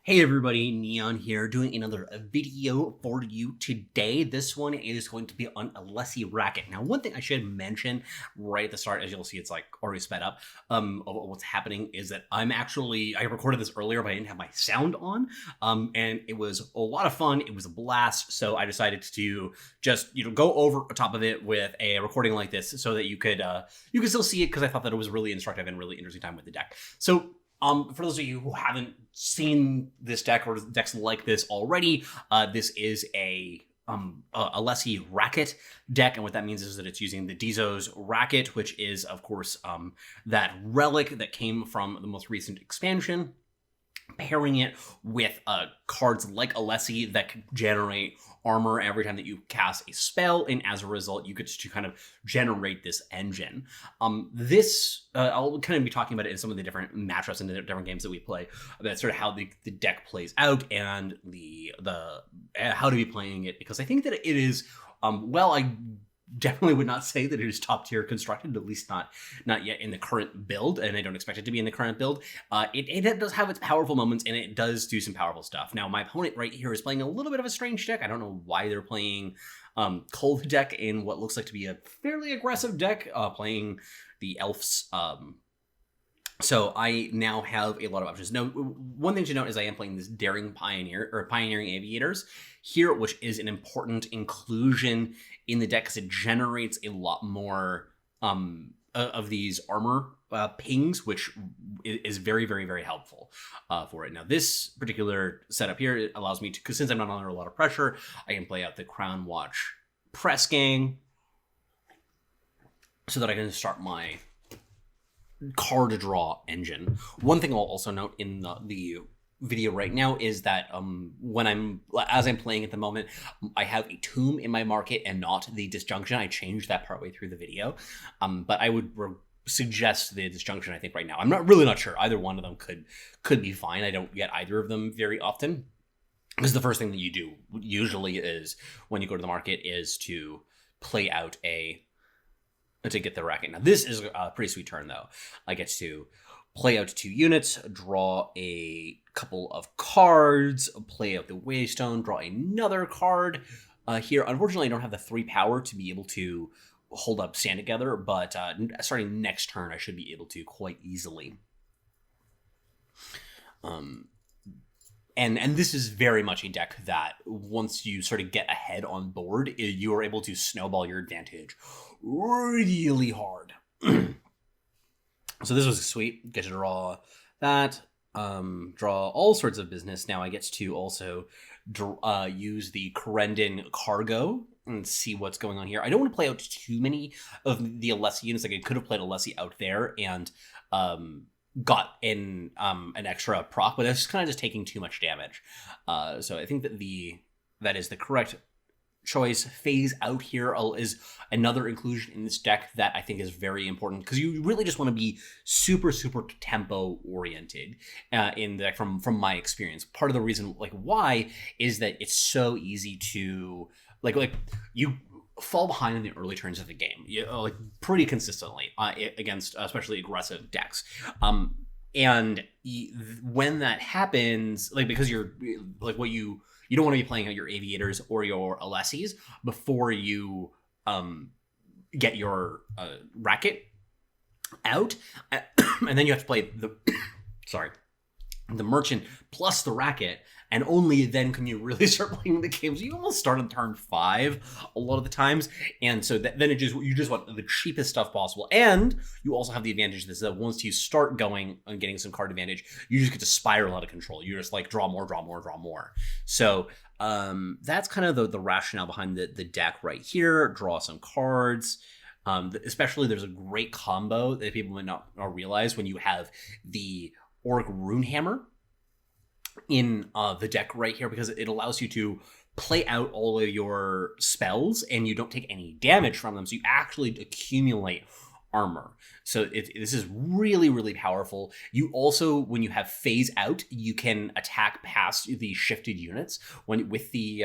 Hey everybody, Neon here, doing another video for you today. This one is going to be on Alessi Racket. Now, one thing I should mention right at the start, as you'll see, it's like already sped up, of what's happening is that I recorded this earlier, but I didn't have my sound on, and it was a lot of fun. It was a blast, so I decided to just, go over top of it with a recording like this so that you could still see it, because I thought that it was really instructive and really interesting time with the deck. So, for those of you who haven't seen this deck or decks like this already, this is a Alessi Racket deck, and what that means is that it's using the Dizzo's Racket, which is, of course, that relic that came from the most recent expansion, pairing it with cards like Alessi that can generate armor every time that you cast a spell, and as a result, you get to kind of generate this engine. I'll kind of be talking about it in some of the different matchups and the different games that we play, about sort of how the deck plays out and the how to be playing it, because I think that it is, I definitely would not say that it is top tier constructed, at least not yet in the current build, and I don't expect it to be in the current build. It does have its powerful moments, and it does do some powerful stuff. Now, my opponent right here is playing a little bit of a strange deck. I don't know why they're playing Cold deck in what looks like to be a fairly aggressive deck, playing the Elves. So I now have a lot of options. Now, one thing to note is I am playing this Daring Pioneer, or Pioneering Aviators here, which is an important inclusion in the deck because it generates a lot more of these armor pings, which is very, very, very helpful for it. Now, this particular setup here allows me to, because since I'm not under a lot of pressure, I can play out the Crown Watch Press Gang so that I can start my card draw engine. One thing I'll also note in the video right now is that as I'm playing at the moment, I have a tomb in my market and not the disjunction. I changed that partway through the video, but I would suggest the disjunction. I think right now I'm not sure. Either one of them could be fine. I don't get either of them very often, because the first thing that you do usually is when you go to the market is to play out to get the racket. Now, this is a pretty sweet turn, though. I get to play out 2 units, draw a couple of cards, play out the Waystone, draw another card. Here, unfortunately, I don't have the 3 power to be able to hold up Stand Together, but starting next turn, I should be able to quite easily. And this is very much a deck that once you sort of get ahead on board, you are able to snowball your advantage really hard. So this was sweet. Get to draw that, draw all sorts of business. Now I get to also use the Corendon Cargo and see what's going on here. I don't want to play out too many of the Alessi units. Like, I could have played Alessi out there and got in an extra proc, but that's kind of just taking too much damage. So I think that that is the correct choice. Phase Out here is another inclusion in this deck that I think is very important, because you really just want to be super, super tempo oriented in the deck from my experience. Part of the reason why is that it's so easy to you fall behind in the early turns of the game, pretty consistently against especially aggressive decks. And when that happens, because you're you don't want to be playing out your Aviators or your Alessis before you get your Racket out, and then you have to play the Merchant plus the Racket, and only then can you really start playing the games. You almost start on turn 5 a lot of the times, and so then you just want the cheapest stuff possible. And you also have the advantage that once you start going and getting some card advantage, you just get to spiral out of control. You just draw more, draw more, draw more. So that's kind of the rationale behind the deck right here. Draw some cards. Especially, there's a great combo that people might not realize when you have the Auric Runehammer in the deck right here, because it allows you to play out all of your spells and you don't take any damage from them, so you actually accumulate armor. So this is really, really powerful. You also, when you have Phase Out, you can attack past the shifted units with the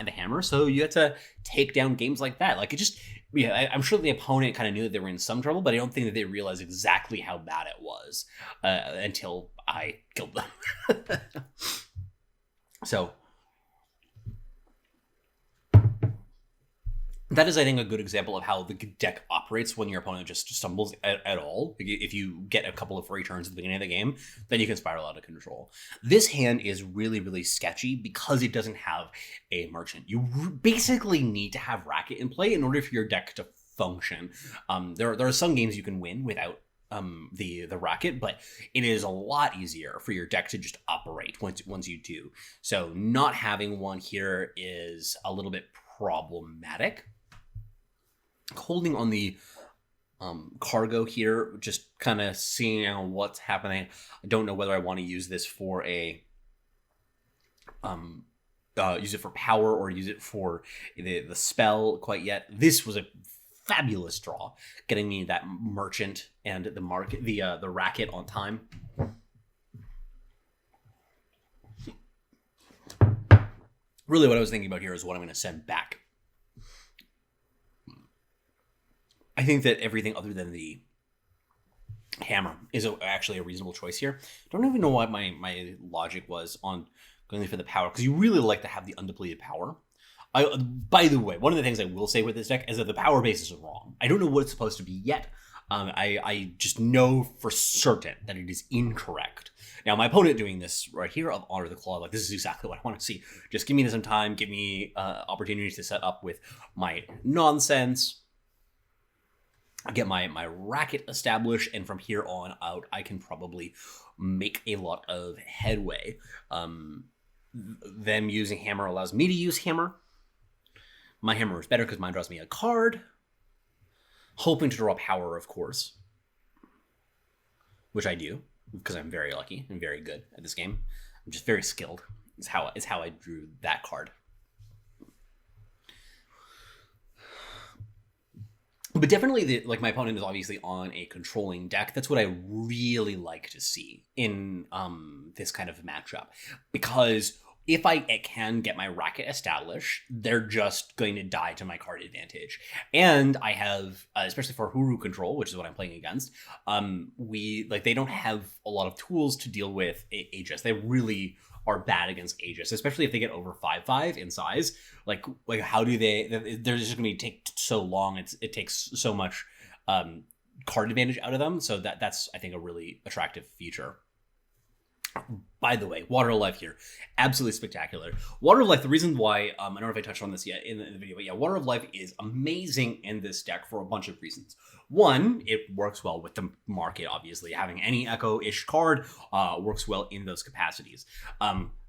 hammer, so you have to take down games like that. I'm sure the opponent kind of knew that they were in some trouble, but I don't think that they realized exactly how bad it was until I killed them. So that is, I think, a good example of how the deck operates when your opponent just stumbles at all. If you get a couple of free turns at the beginning of the game, then you can spiral out of control. This hand is really, really sketchy because it doesn't have a merchant. You basically need to have Racket in play in order for your deck to function. There are some games you can win without the Racket, but it is a lot easier for your deck to just operate once you do. So not having one here is a little bit problematic. Holding on the cargo here, just kind of seeing what's happening. I don't know whether I want to use this for a use it for power or use it for the spell quite yet. This was a fabulous draw, getting me that merchant and the Racket on time. Really, what I was thinking about here is what I'm going to send back. I think that everything other than the hammer is actually a reasonable choice here. Don't even know what my logic was on going for the power, because you really like to have the undepleted power. By the way, one of the things I will say with this deck is that the power base is wrong. I don't know what it's supposed to be yet. I just know for certain that it is incorrect. Now, my opponent doing this right here, I'll honor the claw. Like, this is exactly what I want to see. Just give me some time. Give me opportunities to set up with my nonsense. Get my Racket established, and from here on out, I can probably make a lot of headway. Them using hammer allows me to use hammer. My hammer is better because mine draws me a card. Hoping to draw power, of course, which I do because I'm very lucky and very good at this game. I'm just very skilled. Is how I drew that card. But definitely, my opponent is obviously on a controlling deck. That's what I really like to see in this kind of matchup. Because if I can get my Racket established, they're just going to die to my card advantage. And I have, especially for Huru control, which is what I'm playing against, they don't have a lot of tools to deal with Aegis. They really are bad against Aegis, especially if they get over 5/5 in size. Like how do they're just going to take so long. It takes so much card advantage out of them. So that's, I think, a really attractive feature. By the way, Water of Life here, absolutely spectacular. Water of Life, the reason why, I don't know if I touched on this yet in the video, but yeah, Water of Life is amazing in this deck for a bunch of reasons. One, it works well with the market, obviously. Having any Echo-ish card works well in those capacities.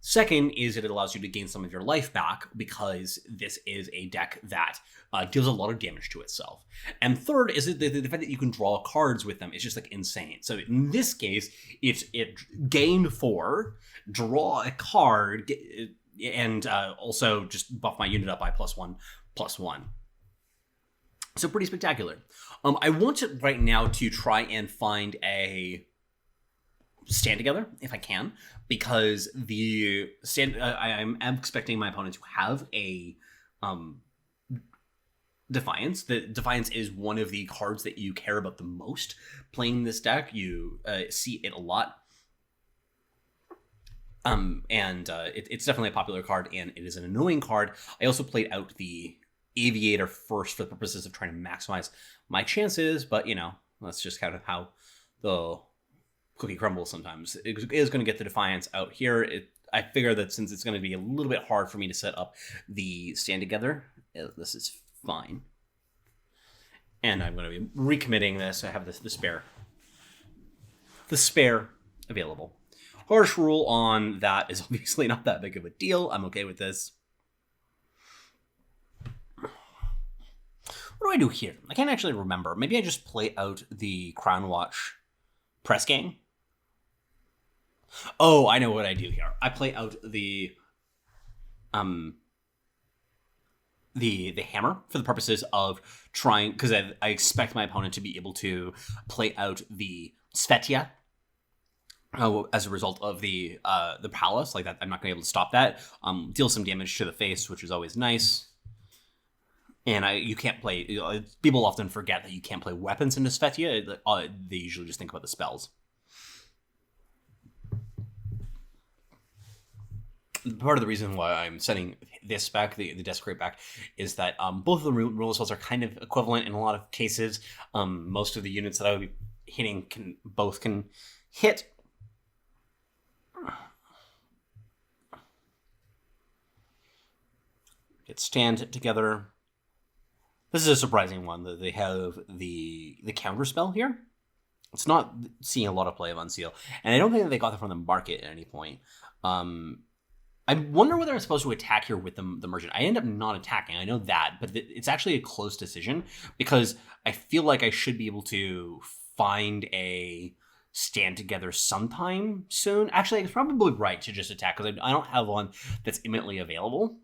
Second is it allows you to gain some of your life back because this is a deck that deals a lot of damage to itself. And third is the fact that you can draw cards with them is just insane. So in this case, it gain 4, draw a card, and also just buff my unit up by +1/+1. So pretty spectacular. I want to right now to try and find a stand together if I can, because I'm expecting my opponent to have a Defiance. The Defiance is one of the cards that you care about the most playing this deck. You see it a lot. It's definitely a popular card, and it is an annoying card. I also played out the Aviator first for the purposes of trying to maximize my chances, but that's just kind of how the cookie crumbles sometimes. It is going to get the Defiance out here. I figure that since it's going to be a little bit hard for me to set up the stand together, this is fine. And I'm going to be recommitting this. I have the spare available. Harsh rule on that is obviously not that big of a deal. I'm okay with this. What do I do here? I can't actually remember. Maybe I just play out the Crown Watch press gang. Oh, I know what I do here. I play out the hammer for the purposes of trying, because I expect my opponent to be able to play out the Svetia as a result of the palace. Like that, I'm not going to be able to stop that. Deal some damage to the face, which is always nice. And you can't play. People often forget that you can't play weapons into Svetia. They usually just think about the spells. part of the reason why I'm setting this back, the desecrate back, is that both of the rule spells are kind of equivalent in a lot of cases. Most of the units that I would be hitting can hit. Get stand together. This is a surprising one that they have the counter spell here. It's not seeing a lot of play of Unseal, and I don't think that they got that from the market at any point. I wonder whether I'm supposed to attack here with the merchant. I end up not attacking. I know that, but it's actually a close decision because I feel like I should be able to find a stand together sometime soon. Actually, it's probably right to just attack because I don't have one that's imminently available.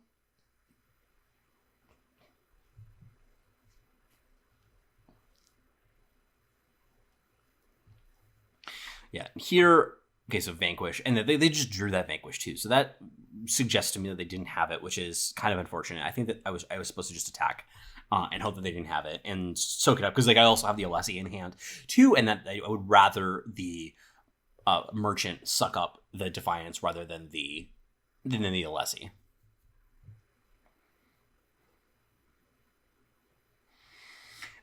Yeah, here, okay, so Vanquish, and they just drew that Vanquish too, so that suggests to me that they didn't have it, which is kind of unfortunate. I think that I was supposed to just attack and hope that they didn't have it and soak it up, because like I also have the Alessi in hand too, and that I would rather the merchant suck up the Defiance rather than the Alessi.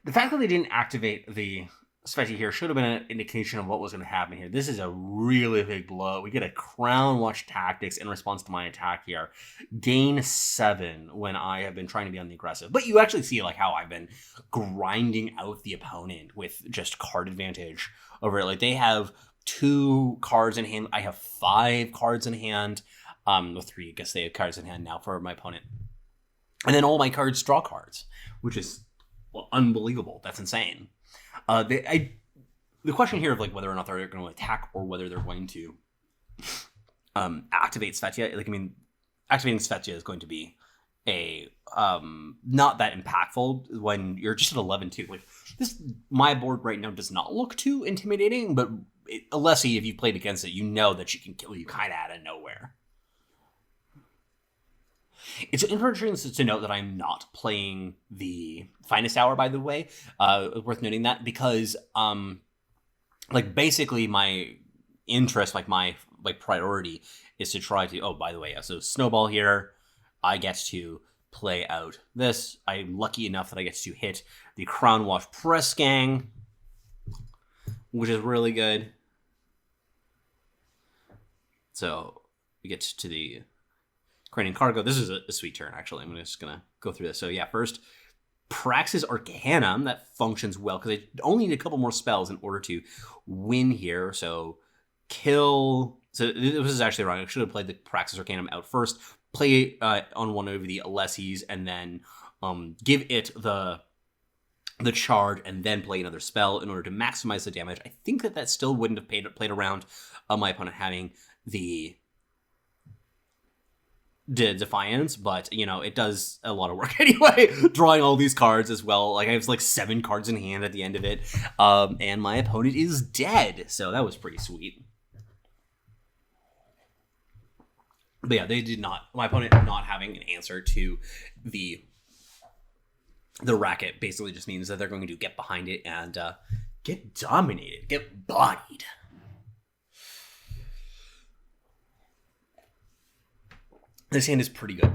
The fact that they didn't activate the Sveti here should have been an indication of what was going to happen here. This is a really big blow. We get a Crown Watch Tactics in response to my attack here. Gain 7 when I have been trying to be on the aggressive. But you actually see like how I've been grinding out the opponent with just card advantage over it. Like they have 2 cards in hand. I have 5 cards in hand. With 3, I guess they have cards in hand now for my opponent. And then all my cards draw cards, which is unbelievable. That's insane. The question here of like whether or not they're going to attack or whether they're going to activate Svetia. Like, I mean, activating Svetia is going to be a not that impactful when you're just at 11-2. Like this, my board right now does not look too intimidating, but Alessi, if you played against it, you know that she can kill you kind of out of nowhere. It's interesting to note that I'm not playing the Finest Hour, by the way. Worth noting that because, like, basically my interest, like my priority is to try to. Oh, by the way, yeah. So Snowball here, I get to play out this. I'm lucky enough that I get to hit the Crown Watch Press Gang, which is really good. So we get to the Cranium Cargo. This is a sweet turn, actually. I'm just going to go through this. So yeah, first, Praxis Arcanum. That functions well because I only need a couple more spells in order to win here. So kill... So this is actually wrong. I should have played the Praxis Arcanum out first. Play on one over the Alessis, and then give it the charge, and then play another spell in order to maximize the damage. I think that still wouldn't have played around my opponent having the Defiance, but you know, it does a lot of work anyway, drawing all these cards as well. Like I have like 7 cards in hand at the end of it, and my opponent is dead, so that was pretty sweet. But yeah, they did not, my opponent not having an answer to the racket basically just means that they're going to get behind it and get dominated, get bodied. This hand is pretty good.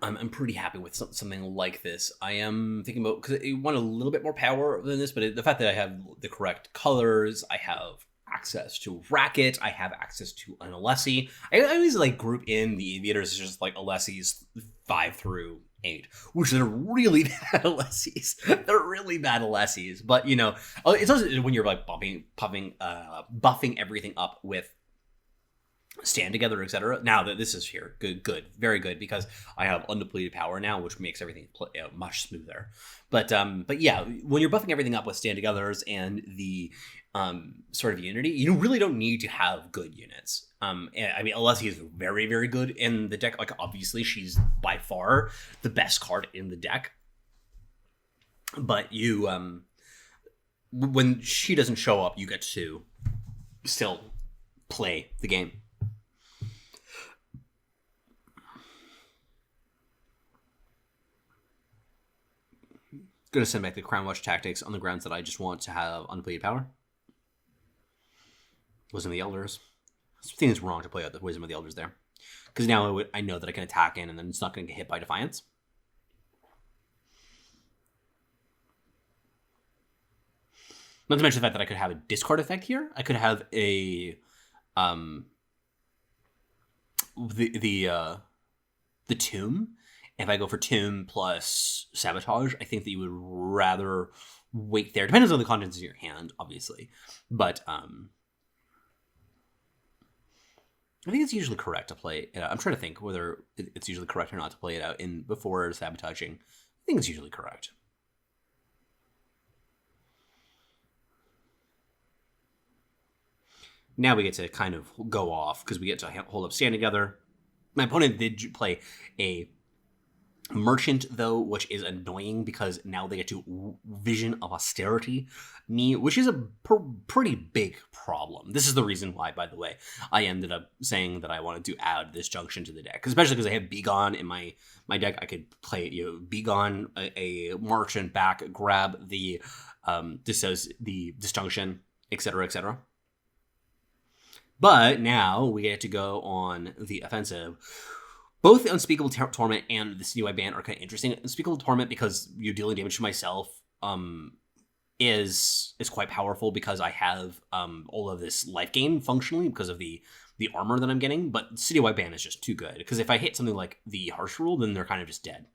I'm pretty happy with something like this. I am thinking about, because it want a little bit more power than this, but the fact that I have the correct colors, I have access to Racket, I have access to an Alessi. I always like group in the Aviators as just like Alessis 5 through 8, which are really bad Alessis. They're really bad Alessis, but you know, it's also when you're like buffing everything up with Stand Together, etc. Now that this is here, good, very good, because I have undepleted power now, which makes everything much smoother. But yeah, when you're buffing everything up with Stand Togethers and the sort of Unity, you really don't need to have good units. I mean, Alessi is very, very good in the deck. Like, obviously, she's by far the best card in the deck. But you, when she doesn't show up, you get to still play the game. Going to send back the Crown Watch Tactics on the grounds that I just want to have undepleted power. Wasn't the Elders. Something is wrong to play out the Wisdom of the Elders there. Because now I know that I can attack in, and then it's not going to get hit by Defiance. Not to mention the fact that I could have a discard effect here. I could have a the Tomb. If I go for Tomb plus Sabotage, I think that you would rather wait there. Depends on the contents of your hand, obviously. But I think it's usually correct to play it out. I'm trying to think whether it's usually correct or not to play it out in before sabotaging. I think it's usually correct. Now we get to kind of go off because we get to hold up stand together. My opponent did play a Merchant, though, which is annoying because now they get to Vision of Austerity me, which is a pretty big problem. This is the reason why, by the way, I ended up saying that I wanted to add this junction to the deck, especially because I have Begone in my deck. I could play Begone, a Merchant back, grab the disjunction, etc., etc. But now we get to go on the offensive. Both the Unspeakable Torment and the Citywide Ban are kind of interesting. Unspeakable Torment, because you're dealing damage to myself, is quite powerful because I have all of this life gain functionally because of the armor that I'm getting. But Citywide Ban is just too good because if I hit something like the Harsh Rule, then they're kind of just dead.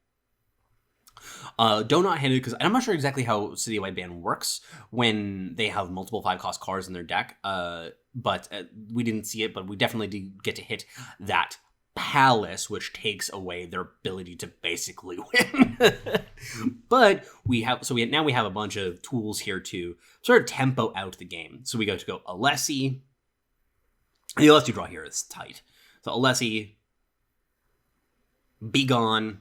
Do Not Hit It, because I'm not sure exactly how Citywide Ban works when they have multiple 5-cost cards in their deck. But we didn't see it, but we definitely did get to hit that Palace, which takes away their ability to basically win. But we have a bunch of tools here to sort of tempo out the game. So we go Alessi. The Alessi draw here is tight. So Alessi, Begone,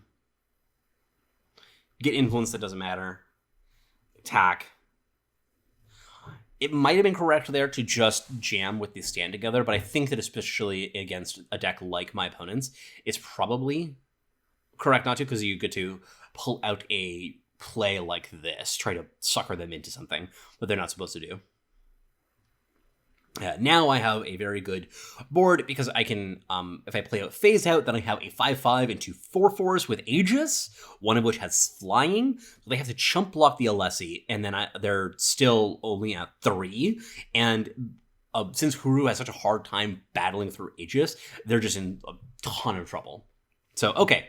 get influence that doesn't matter, attack. It might have been correct there to just jam with the stand together, but I think that especially against a deck like my opponent's, it's probably correct not to, because you get to pull out a play like this, try to sucker them into something that they're not supposed to do. Now I have a very good board because I can, if I play out Phase Out, then I have a 5/5 and 2 4/4s with Aegis, one of which has flying. So they have to chump block the Alessi, and then they're still only at 3. And since Huru has such a hard time battling through Aegis, they're just in a ton of trouble. So, okay.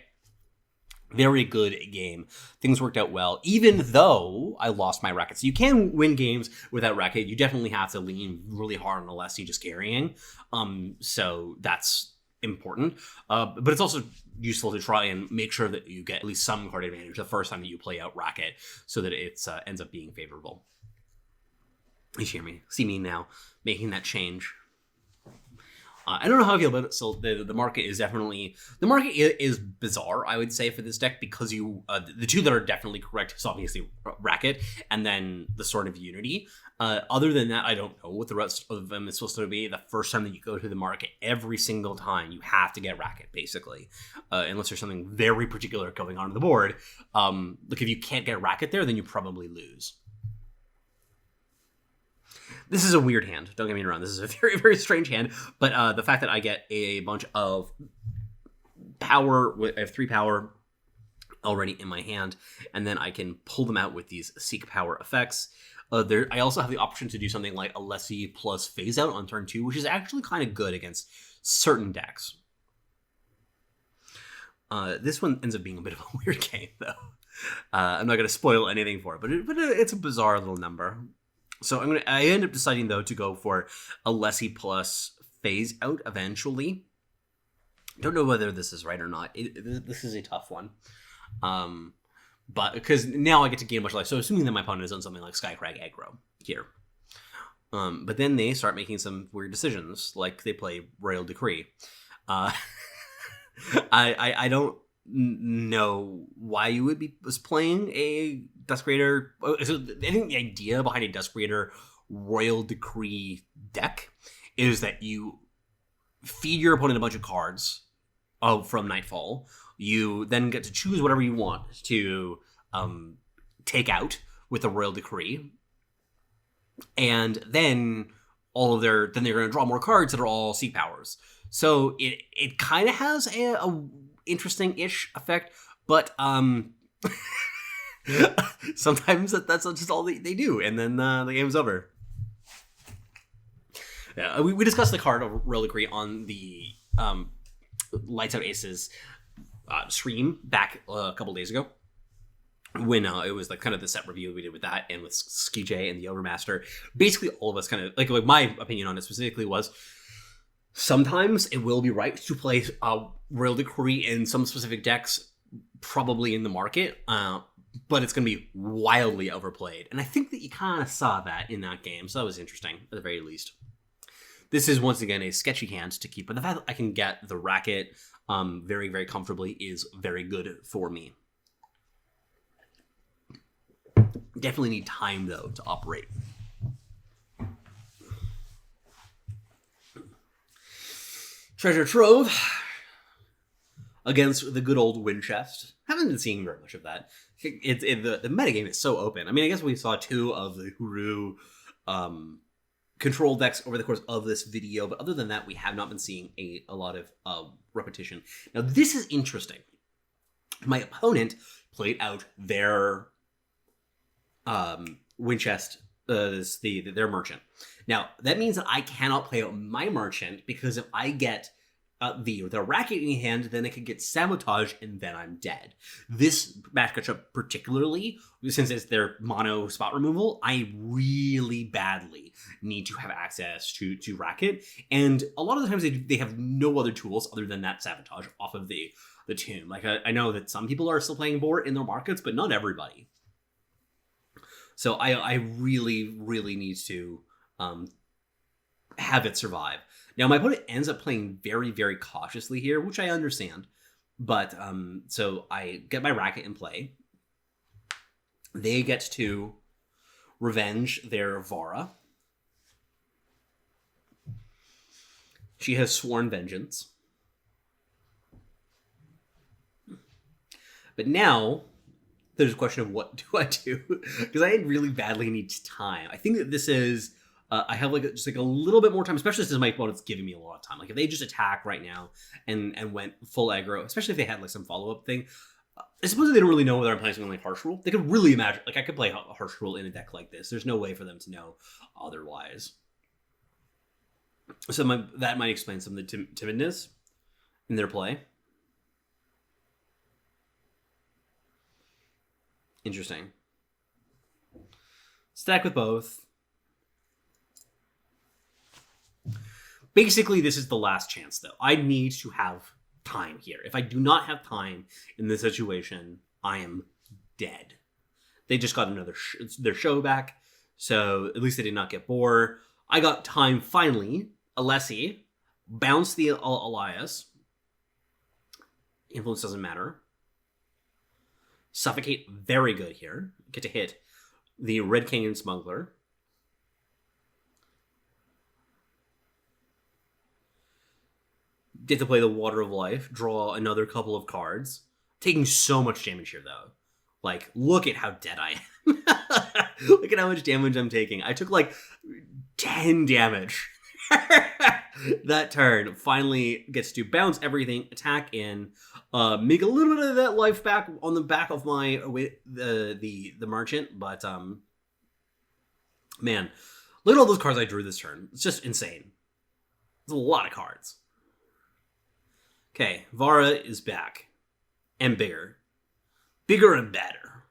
Very good game. Things worked out well, even though I lost my Racket. So you can win games without Racket. You definitely have to lean really hard on Alessi just carrying. So that's important. But it's also useful to try and make sure that you get at least some card advantage the first time that you play out Racket so that it ends up being favorable. You see me now making that change. I don't know how I feel about it. So the market is definitely... The market is bizarre, I would say, for this deck, because the two that are definitely correct is obviously Racket and then the Sword of Unity. Other than that, I don't know what the rest of them is supposed to be. The first time that you go to the market, every single time, you have to get Racket, basically. Unless there's something very particular going on the board. Look, if you can't get Racket there, then you probably lose. This is a weird hand. Don't get me wrong. This is a very, very strange hand. But the fact that I get a bunch of power, I have 3 power already in my hand, and then I can pull them out with these Seek Power effects. I also have the option to do something like Alessi plus Phase Out on turn 2, which is actually kind of good against certain decks. This one ends up being a bit of a weird game, though. I'm not going to spoil anything for it, but it's a bizarre little number. So I end up deciding, though, to go for Alessi plus Phase Out eventually. Don't know whether this is right or not. This is a tough one. But because now I get to gain much life. So assuming that my opponent has done something like Skycrag aggro here. But then they start making some weird decisions, like they play Royal Decree. I don't know why you would be playing a Duskgrader. So I think the idea behind a Duskgrader Royal Decree deck is that you feed your opponent a bunch of cards from Nightfall. You then get to choose whatever you want to take out with the Royal Decree. And then all of their, then they're going to draw more cards that are all sea powers. So it kind of has a interesting-ish effect, but sometimes that's just all they do, and then the game's over. Yeah, we discussed the card of Reliquary on the Lights Out Aces stream back a couple days ago, when it was like kind of the set review we did with that and with Ski and the Overmaster. Basically, all of us kind of like my opinion on it specifically was sometimes it will be right to play Reliquary in some specific decks, probably in the market, but it's going to be wildly overplayed. And I think that you kind of saw that in that game, so that was interesting at the very least. This is once again a sketchy hand to keep, but the fact that I can get the Racket very, very comfortably is very good for me. Definitely need time, though, to operate. Treasure Trove against the good old Winchest. Haven't been seeing very much of that. The metagame is so open. I mean, I guess we saw 2 of the Huru control decks over the course of this video, but other than that, we have not been seeing a lot of repetition. Now, this is interesting. My opponent played out their Winchest, their merchant. Now, that means that I cannot play out my merchant, because if I get the Racket in hand, then it could get sabotaged, and then I'm dead. This matchup particularly, since it's their mono spot removal, I really badly need to have access to Racket, and a lot of the times they have no other tools other than that sabotage off of the tomb. Like, I know that some people are still playing board in their markets, but not everybody. So I really, really need to have it survive. Now, my opponent ends up playing very, very cautiously here, which I understand. But, so I get my Racket in play. They get to revenge their Vara. She has sworn vengeance. But now there's a question of what do I do? Because I really badly need time. I think that this is... I have just a little bit more time, especially since my opponent's giving me a lot of time. Like, if they just attack right now and went full aggro, especially if they had like some follow-up thing, I suppose they don't really know whether I'm playing something like Harsh Rule. They could really imagine, like, I could play Harsh Rule in a deck like this. There's no way for them to know otherwise. So that might explain some of the timidness in their play. Interesting. Stack with both. Basically, this is the last chance, though. I need to have time here. If I do not have time in this situation, I am dead. They just got their show back, so at least they did not get bored. I got time, finally. Alessi, bounce the Elias. Influence doesn't matter. Suffocate, very good here. Get to hit the Red Canyon Smuggler. Get to play the Water of Life, draw another couple of cards. Taking so much damage here, though. Like, look at how dead I am. Look at how much damage I'm taking. I took, like, 10 damage. That turn finally gets to bounce everything, attack in, make a little bit of that life back on the back of my the merchant, but man, look at all those cards I drew this turn. It's just insane. It's a lot of cards. Okay, Vara is back. And bigger. Bigger and better.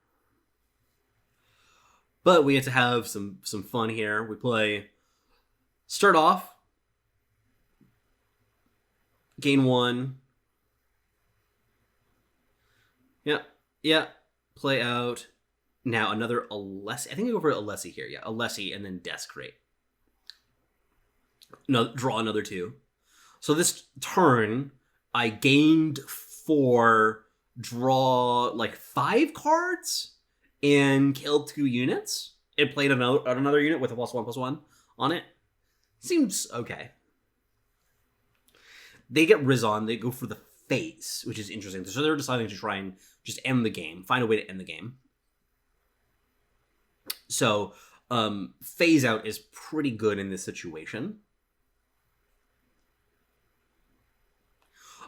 But we get to have some fun here. We play... Start off. Gain 1. Yeah. Play out. Now another Alessi. I think I go for Alessi here. Yeah, Alessi and then Desecrate. No, draw another 2. So this turn... I gained 4, draw like 5 cards, and killed 2 units. It played another unit with a +1/+1 on it. Seems okay. They get Rizon. They go for the face, which is interesting. So they're deciding to try and just end the game, find a way to end the game. So Phase Out is pretty good in this situation.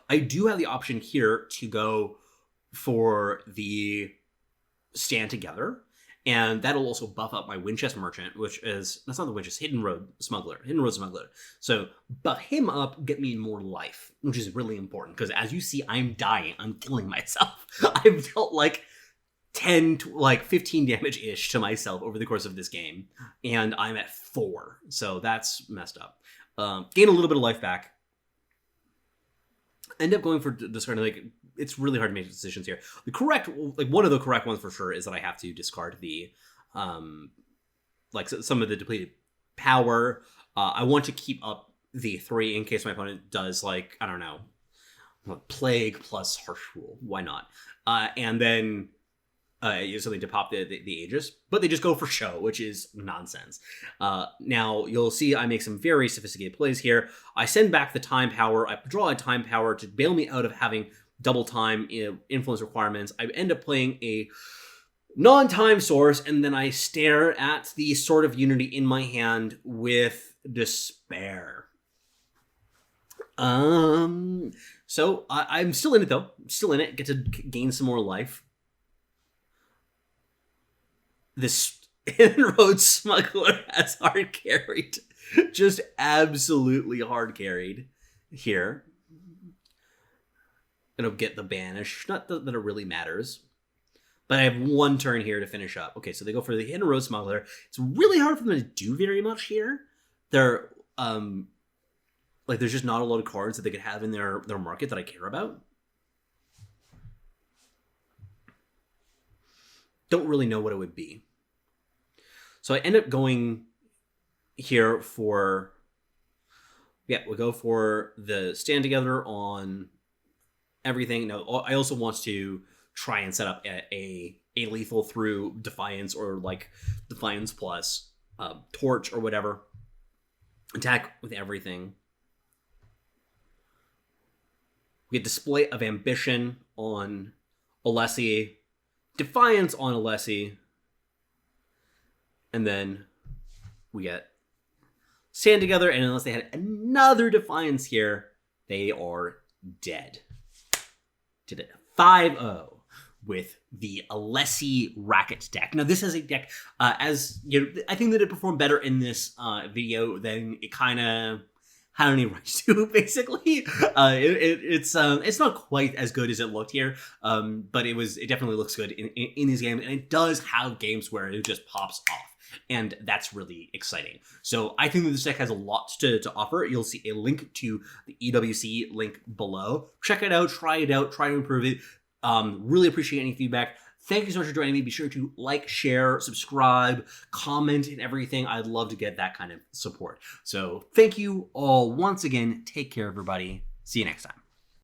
I do have the option here to go for the Stand Together, and that'll also buff up my Winchester Merchant, which is, that's not the Winchester, Hidden Road Smuggler. So buff him up, get me more life, which is really important, because as you see, I'm dying. I'm killing myself. I've dealt like 10 to like 15 damage-ish to myself over the course of this game, and I'm at 4, so that's messed up. Gain a little bit of life back. End up going for discarding, like, it's really hard to make decisions here. The correct, like, one of the correct ones for sure is that I have to discard the, like, some of the depleted power. I want to keep up the 3 in case my opponent does, like, I don't know, Plague plus Harsh Rule. Why not? And then use something to pop the Aegis, but they just go for show, which is nonsense. Now, you'll see I make some very sophisticated plays here. I send back the time power. I draw a time power to bail me out of having double time influence requirements. I end up playing a non-time source, and then I stare at the Sword of Unity in my hand with despair. So I'm still in it, though. Still in it. Get to gain some more life. This Hidden Road Smuggler has hard carried. Just absolutely hard carried here. It'll get the banish. Not that it really matters. But I have 1 turn here to finish up. Okay, so they go for the Hidden Road Smuggler. It's really hard for them to do very much here. They're, like, there's just not a lot of cards that they could have in their market that I care about. Don't really know what it would be. So I end up going here for, yeah, we'll go for the Stand Together on everything. Now, I also want to try and set up a lethal through Defiance, or like Defiance plus Torch or whatever. Attack with everything. We get Display of Ambition on Alessi, Defiance on Alessi, and then we get Stand Together, and unless they had another Defiance here, they are dead. Did it 5-0 with the Alessi Racket deck. Now, this is a deck, as you know, I think that it performed better in this video than it kind of had any right to, basically. It's not quite as good as it looked here, but it definitely looks good in these games, and it does have games where it just pops off. And that's really exciting. So I think that this deck has a lot to offer. You'll see a link to the EWC link below. Check it out, try to improve it. Really appreciate any feedback. Thank you so much for joining me. Be sure to like, share, subscribe, comment, and everything. I'd love to get that kind of support. So thank you all once again. Take care, everybody. See you next time.